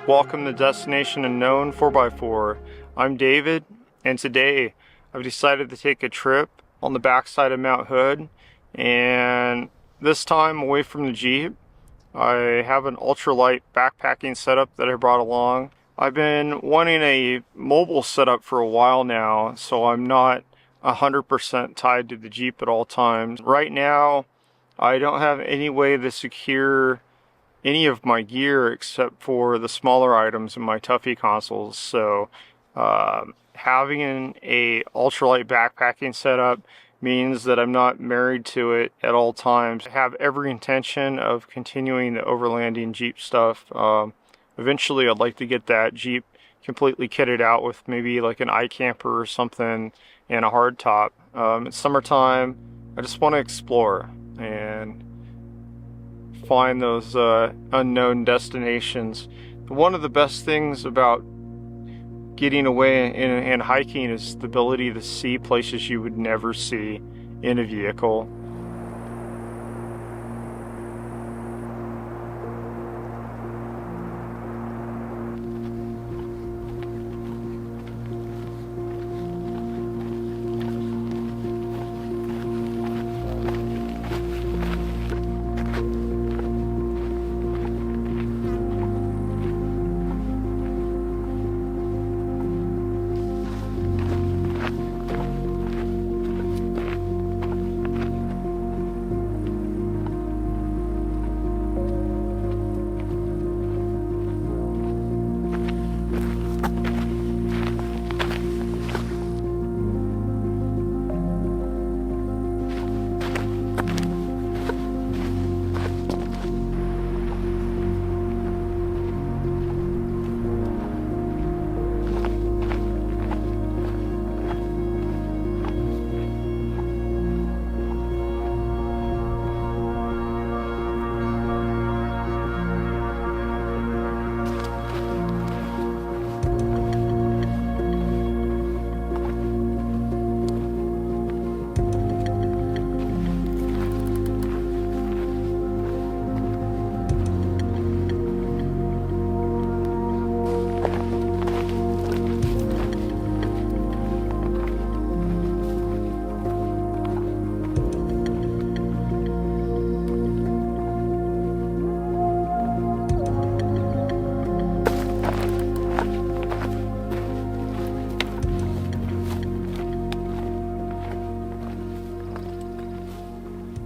Welcome to Destination Unknown 4x4. I'm David, and today I've decided to take a trip on the backside of Mount Hood, and this time away from the Jeep. I have an ultralight backpacking setup that I brought along. I've been wanting a mobile setup for a while now, so I'm not 100% tied to the Jeep at all times. Right now, I don't have any way to secure any of my gear except for the smaller items in my Tuffy consoles. So having a ultralight backpacking setup means that I'm not married to it at all times. I have every intention of continuing the overlanding Jeep stuff. Eventually I'd like to get that Jeep completely kitted out with maybe like an iCamper or something and a hardtop. It's summertime. I just want to explore and find those unknown destinations. One of the best things about getting away and hiking is the ability to see places you would never see in a vehicle.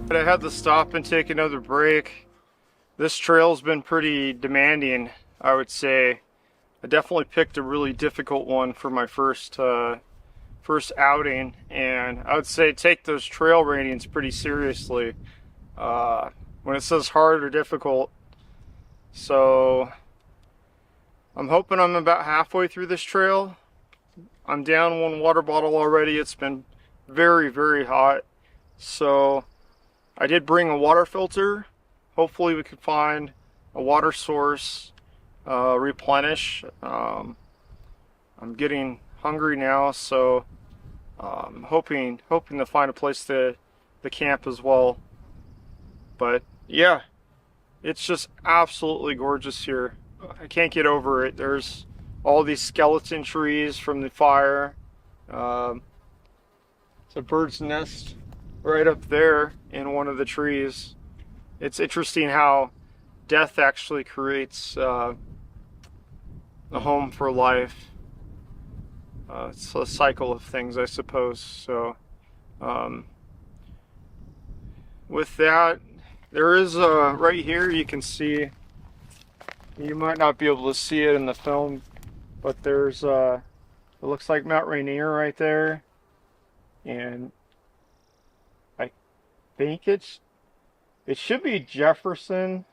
I had to stop and take another break. This trail's been pretty demanding, I would say. I definitely picked a really difficult one for my first outing, and I would say take those trail ratings pretty seriously when it says hard or difficult. So I'm hoping I'm about halfway through this trail. I'm down one water bottle already. It's been very, very hot. So I did bring a water filter. Hopefully we could find a water source, replenish. I'm getting hungry now, so I'm hoping to find a place to camp as well. But yeah, it's just absolutely gorgeous here. I can't get over it. There's all these skeleton trees from the fire. It's a bird's nest right up there in one of the trees. It's interesting how death actually creates a home for life. It's a cycle of things, I suppose. So with that, there is right here, you can see, you might not be able to see it in the film, but there's it looks like Mount Rainier right there, and I think it should be Jefferson,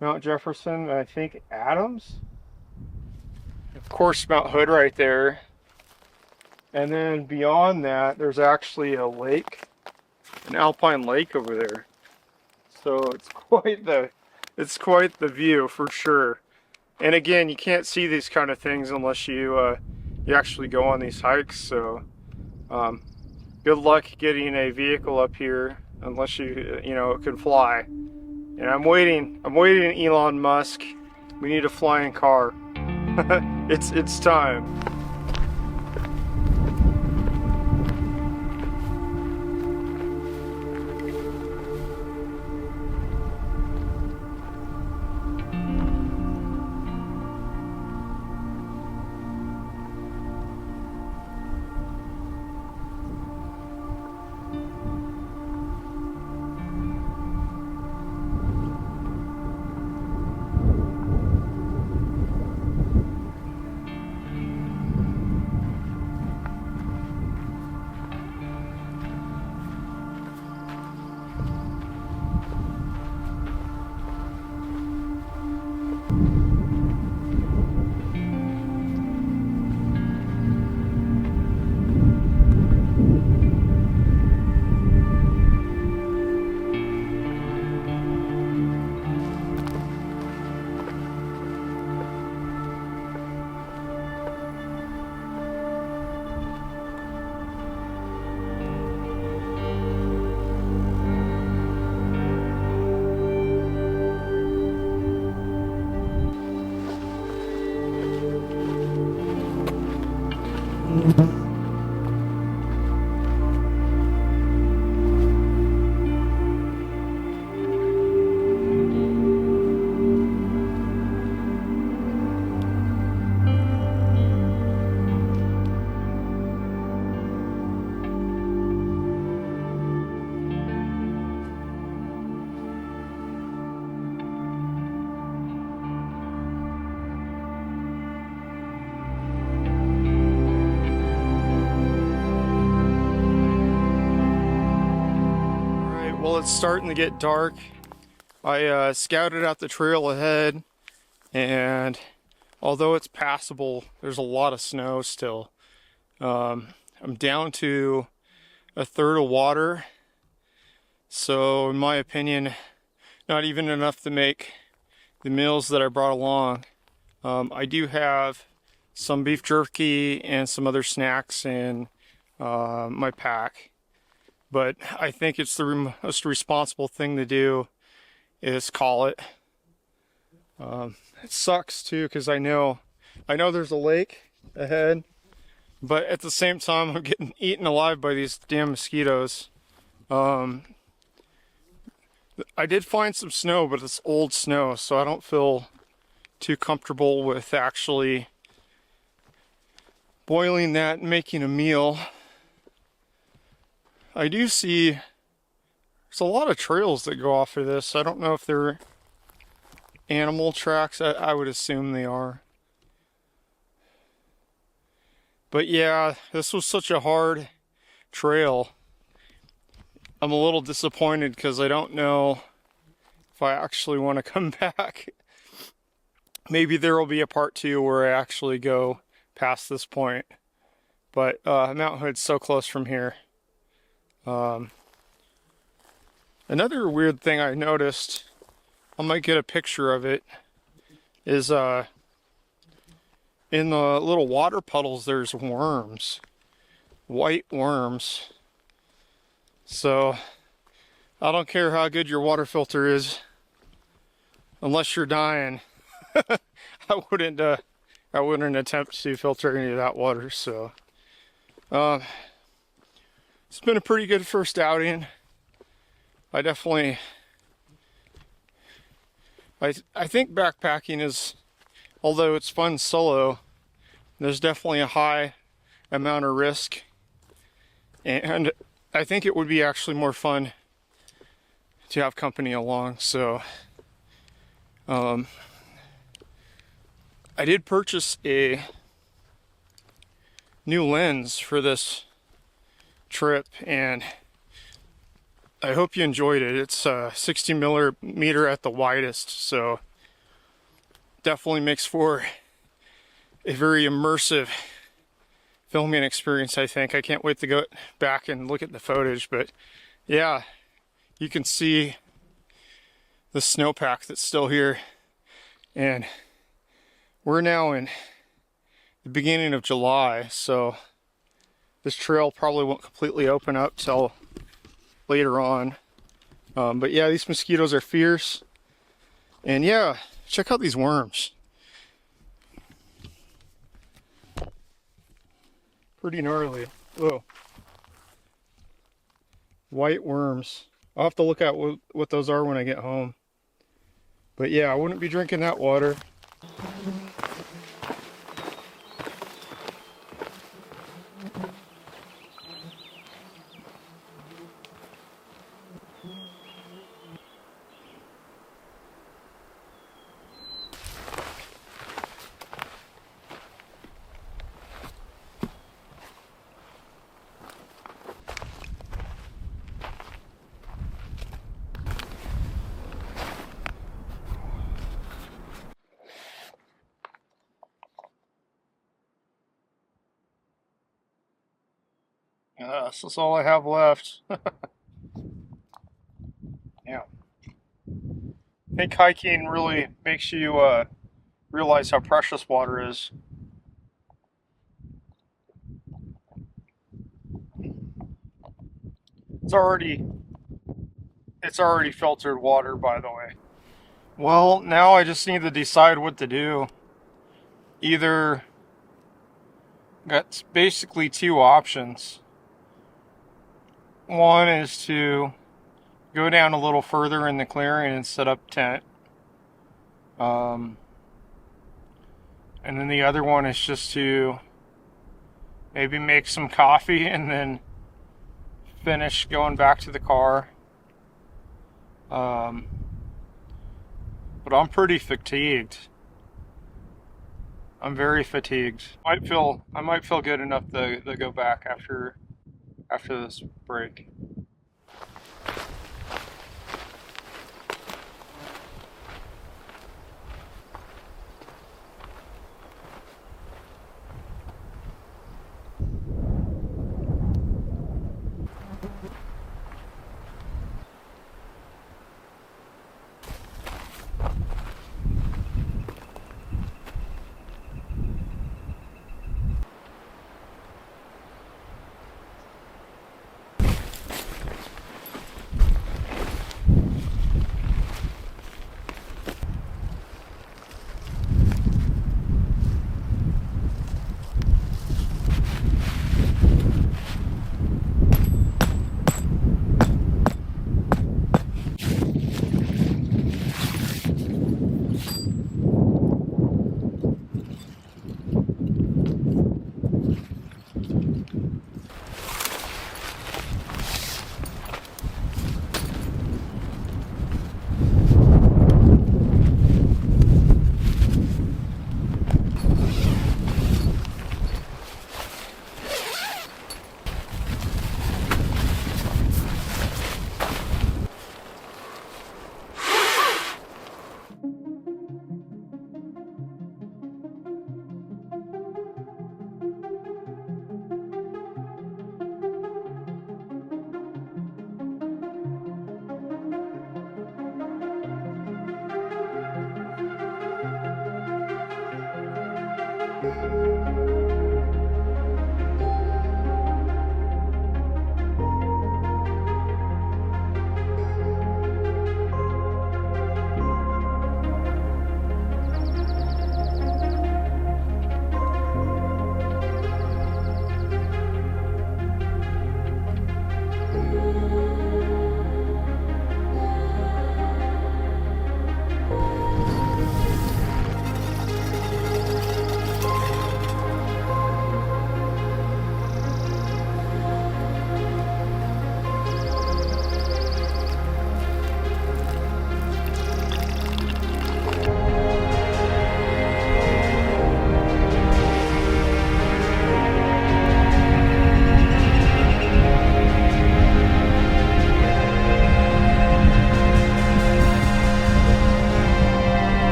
Mount Jefferson, I think Adams. Of course, Mount Hood right there. And then beyond that, there's actually a lake, an alpine lake over there. So it's quite the It's quite the view for sure. And again, you can't see these kind of things unless you you actually go on these hikes. So good luck getting a vehicle up here unless you know, it can fly. And I'm waiting Elon Musk. We need a flying car. It's time. Well, it's starting to get dark. I scouted out the trail ahead, and although it's passable, there's a lot of snow still. I'm down to a third of water, so in my opinion, not even enough to make the meals that I brought along. I do have some beef jerky and some other snacks in my pack. But I think it's the most responsible thing to do is call it. It sucks too, because I know there's a lake ahead, but at the same time I'm getting eaten alive by these damn mosquitoes. I did find some snow, but it's old snow, so I don't feel too comfortable with actually boiling that and making a meal. I do see there's a lot of trails that go off of this. I don't know if they're animal tracks. I would assume they are. But yeah, this was such a hard trail. I'm a little disappointed because I don't know if I actually want to come back. Maybe there will be a part 2 where I actually go past this point. But Mount Hood's so close from here. Another weird thing I noticed, I might get a picture of it, is in the little water puddles there's worms, white worms. So I don't care how good your water filter is, unless you're dying. I wouldn't attempt to filter any of that water. So it's been a pretty good first outing. I think backpacking is, although it's fun solo, there's definitely a high amount of risk. And I think it would be actually more fun to have company along. So I did purchase a new lens for this trip, and I hope you enjoyed it. It's 60 millimeter at the widest, so definitely makes for a very immersive filming experience, I think. I can't wait to go back and look at the footage, but yeah, you can see the snowpack that's still here. And we're now in the beginning of July, so this trail probably won't completely open up till later on. But yeah, these mosquitoes are fierce. And yeah, check out these worms. Pretty gnarly. Whoa. White worms. I'll have to look at what those are when I get home. But yeah, I wouldn't be drinking that water. This is all I have left. Yeah. I think hiking really makes you realize how precious water is. It's already filtered water, by the way. Well, now I just need to decide what to do. Either got basically two options. One is to go down a little further in the clearing and set up tent. And then the other one is just to maybe make some coffee and then finish going back to the car. But I'm pretty fatigued. I'm very fatigued. I might feel good enough to go back after this break.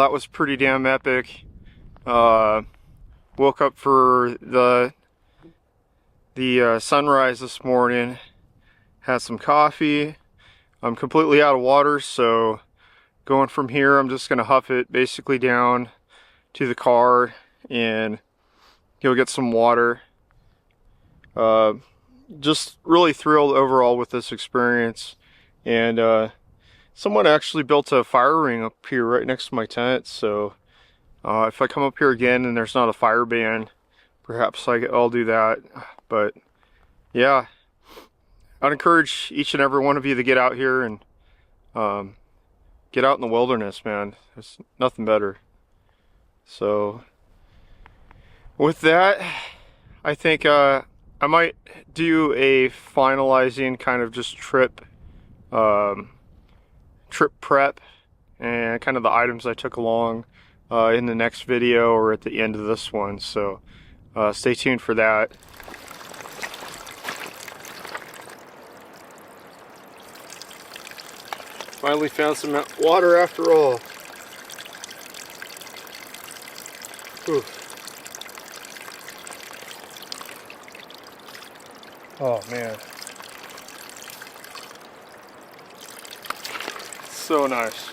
that was pretty damn epic. Woke up for the sunrise this morning, had some coffee. I'm completely out of water, so going from here, I'm just gonna huff it basically down to the car and go get some water. Just really thrilled overall with this experience. And someone actually built a fire ring up here right next to my tent, so if I come up here again and there's not a fire ban, perhaps I'll do that. But yeah, I'd encourage each and every one of you to get out here and get out in the wilderness, man. There's nothing better. So with that, I think I might do a finalizing kind of just trip prep and kind of the items I took along in the next video or at the end of this one. So stay tuned for that. Finally found some water after all. Whew. Oh man. So nice.